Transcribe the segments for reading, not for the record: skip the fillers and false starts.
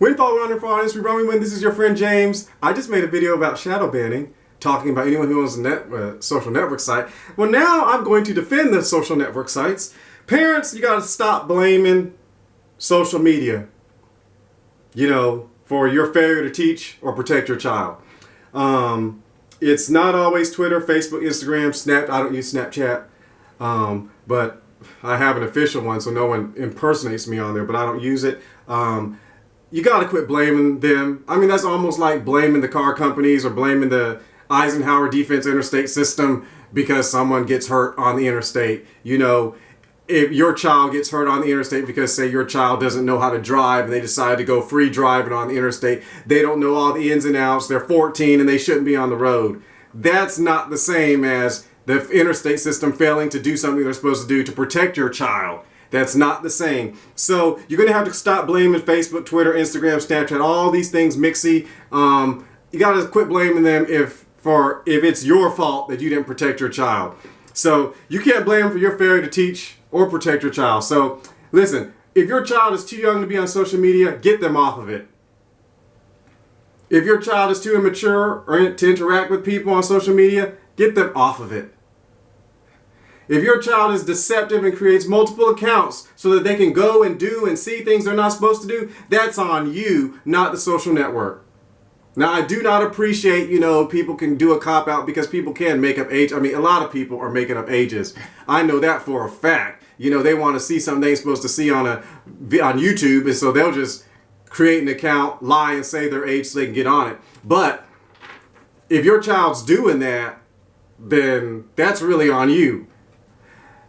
When follow wonderful audience, we run when this is your friend James. I just made a video about shadow banning, talking about anyone who owns a social network site. Well, now I'm going to defend the social network sites. Parents, you got to stop blaming social media, for your failure to teach or protect your child. It's not always Twitter, Facebook, Instagram, Snap. I don't use Snapchat, but I have an official one, so no one impersonates me on there, but I don't use it. You got to quit blaming them. I mean, that's almost like blaming the car companies or blaming the Eisenhower Defense Interstate System because someone gets hurt on the interstate. If your child gets hurt on the interstate because, say, your child doesn't know how to drive and they decide to go free driving on the interstate, they don't know all the ins and outs, they're 14 and they shouldn't be on the road. That's not the same as the interstate system failing to do something they're supposed to do to protect your child. That's not the same. So you're going to have to stop blaming Facebook, Twitter, Instagram, Snapchat, all these things, Mixie. You got to quit blaming them if it's your fault that you didn't protect your child. So you can't blame them for your failure to teach or protect your child. So listen, if your child is too young to be on social media, get them off of it. If your child is too immature or to interact with people on social media, get them off of it. If your child is deceptive and creates multiple accounts so that they can go and do and see things they're not supposed to do, that's on you, not the social network. Now, I do not appreciate, people can do a cop-out because people can make up age. I mean, a lot of people are making up ages. I know that for a fact. They want to see something they ain't supposed to see on YouTube, and so they'll just create an account, lie, and say their age so they can get on it. But if your child's doing that, then that's really on you.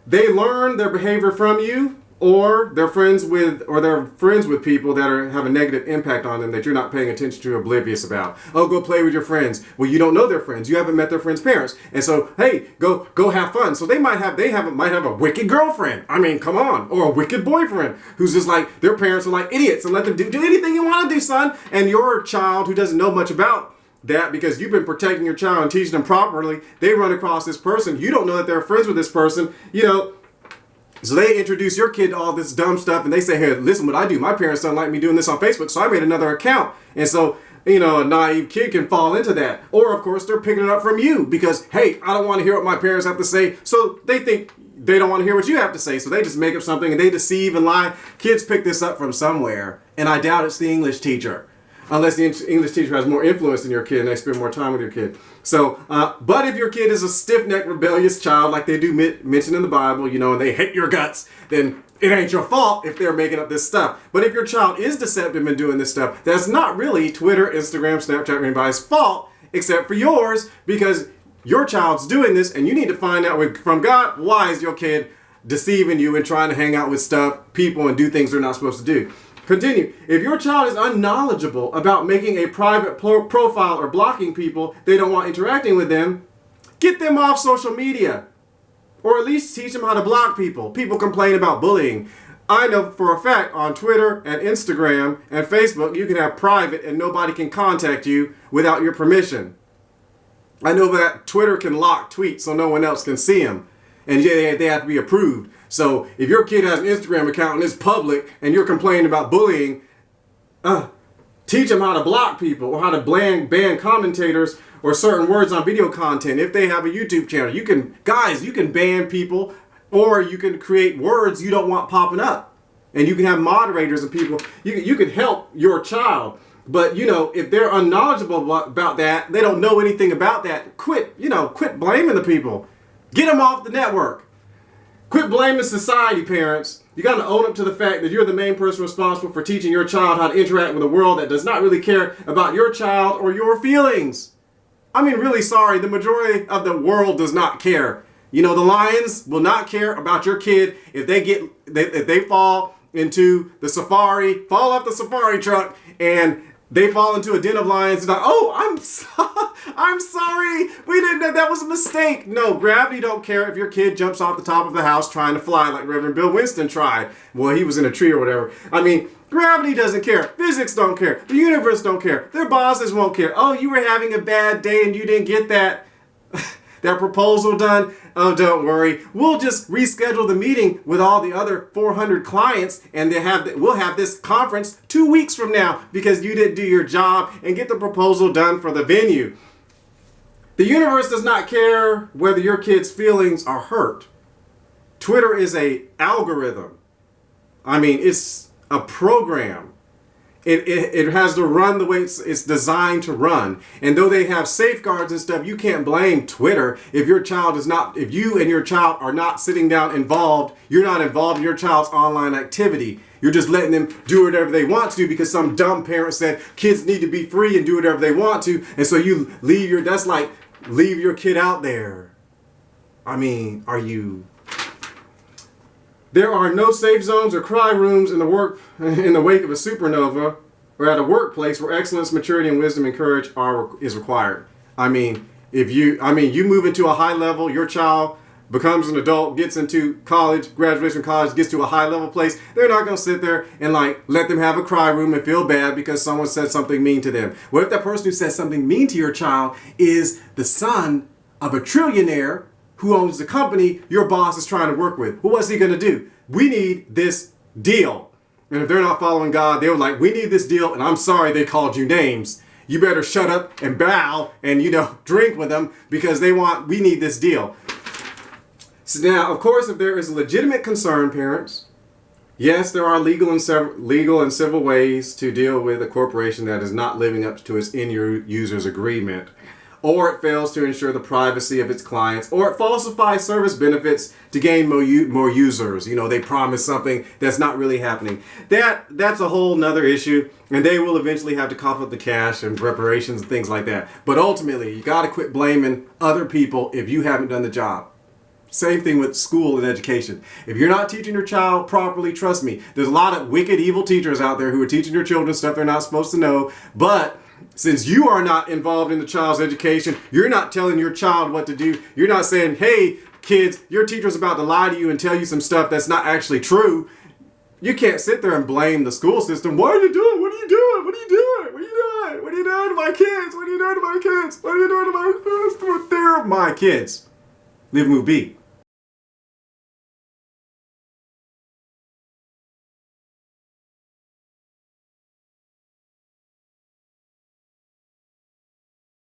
They learn their behavior from you, or they're friends with people that have a negative impact on them that you're not paying attention to, oblivious about. Oh, go play with your friends. Well, you don't know their friends. You haven't met their friends' parents, and so hey, go have fun. So they might have a wicked girlfriend. I mean, come on, or a wicked boyfriend who's just like their parents are like idiots and let them do anything you want to do, son. And your child who doesn't know much about that because you've been protecting your child and teaching them properly, they run across this person. You don't know that they're friends with this person, So they introduce your kid to all this dumb stuff and they say, hey, listen what I do. My parents don't like me doing this on Facebook, so I made another account. And so, a naive kid can fall into that. Or, of course, they're picking it up from you because, hey, I don't want to hear what my parents have to say. So they think they don't want to hear what you have to say. So they just make up something and they deceive and lie. Kids pick this up from somewhere. And I doubt it's the English teacher. Unless the English teacher has more influence than your kid and they spend more time with your kid. So, but if your kid is a stiff-necked, rebellious child, like they do mention in the Bible, and they hate your guts, then it ain't your fault if they're making up this stuff. But if your child is deceptive and doing this stuff, that's not really Twitter, Instagram, Snapchat, or anybody's fault, except for yours, because your child's doing this, and you need to find out from God, why is your kid deceiving you and trying to hang out with people, and do things they're not supposed to do. Continue. If your child is unknowledgeable about making a private profile or blocking people they don't want interacting with them, get them off social media. Or at least teach them how to block people. People complain about bullying. I know for a fact on Twitter and Instagram and Facebook, you can have private and nobody can contact you without your permission. I know that Twitter can lock tweets so no one else can see them. And they have to be approved. So if your kid has an Instagram account and it's public and you're complaining about bullying, teach them how to block people or how to ban commentators or certain words on video content. If they have a YouTube channel, you can ban people, or you can create words you don't want popping up. And you can have moderators and people. You can help your child. But, if they're unknowledgeable about that, they don't know anything about that, quit blaming the people. Get them off the network. Quit blaming society, parents. You got to own up to the fact that you're the main person responsible for teaching your child how to interact with a world that does not really care about your child or your feelings. I mean, really sorry, the majority of the world does not care. The lions will not care about your kid if they fall into the fall off the safari truck and they fall into a den of lions and like, oh, I'm sorry. We didn't know that was a mistake. No, gravity don't care if your kid jumps off the top of the house trying to fly like Reverend Bill Winston tried. Well, he was in a tree or whatever. I mean, gravity doesn't care. Physics don't care. The universe don't care. Their bosses won't care. Oh, you were having a bad day and you didn't get that. that proposal done? Oh, don't worry. We'll just reschedule the meeting with all the other 400 clients, and we'll have this conference 2 weeks from now because you didn't do your job and get the proposal done for the venue. The universe does not care whether your kid's feelings are hurt. Twitter is an algorithm. I mean, it's a program. It has to run the way it's designed to run. And though they have safeguards and stuff, you can't blame Twitter if you and your child are not sitting down involved, you're not involved in your child's online activity. You're just letting them do whatever they want to because some dumb parent said kids need to be free and do whatever they want to. And so you leave your kid out there. I mean, there are no safe zones or cry rooms in the wake of a supernova or at a workplace where excellence, maturity, and wisdom and courage is required. I mean, you move into a high level, your child becomes an adult, gets into college, graduates from college, gets to a high level place. They're not going to sit there and let them have a cry room and feel bad because someone said something mean to them. What if that person who says something mean to your child is the son of a trillionaire who owns the company your boss is trying to work with? Well, what's he going to do? We need this deal. And if they're not following God, they were like, we need this deal, and I'm sorry they called you names. You better shut up and bow and, drink with them because we need this deal. So now, of course, if there is a legitimate concern, parents, yes, there are legal and civil ways to deal with a corporation that is not living up to its end user's agreement, or it fails to ensure the privacy of its clients, or it falsifies service benefits to gain more users. They promise something that's not really happening. That's a whole nother issue, and they will eventually have to cough up the cash and reparations and things like that. But ultimately, you got to quit blaming other people if you haven't done the job. Same thing with school and education. If you're not teaching your child properly, trust me, there's a lot of wicked, evil teachers out there who are teaching your children stuff they're not supposed to know. But since you are not involved in the child's education, you're not telling your child what to do. You're not saying, hey, kids, your teacher's about to lie to you and tell you some stuff that's not actually true. You can't sit there and blame the school system. What are you doing? What are you doing? What are you doing? What are you doing? What are you doing to my kids? What are you doing to my kids? What are you doing to my kids? They're my kids. Live, move, be.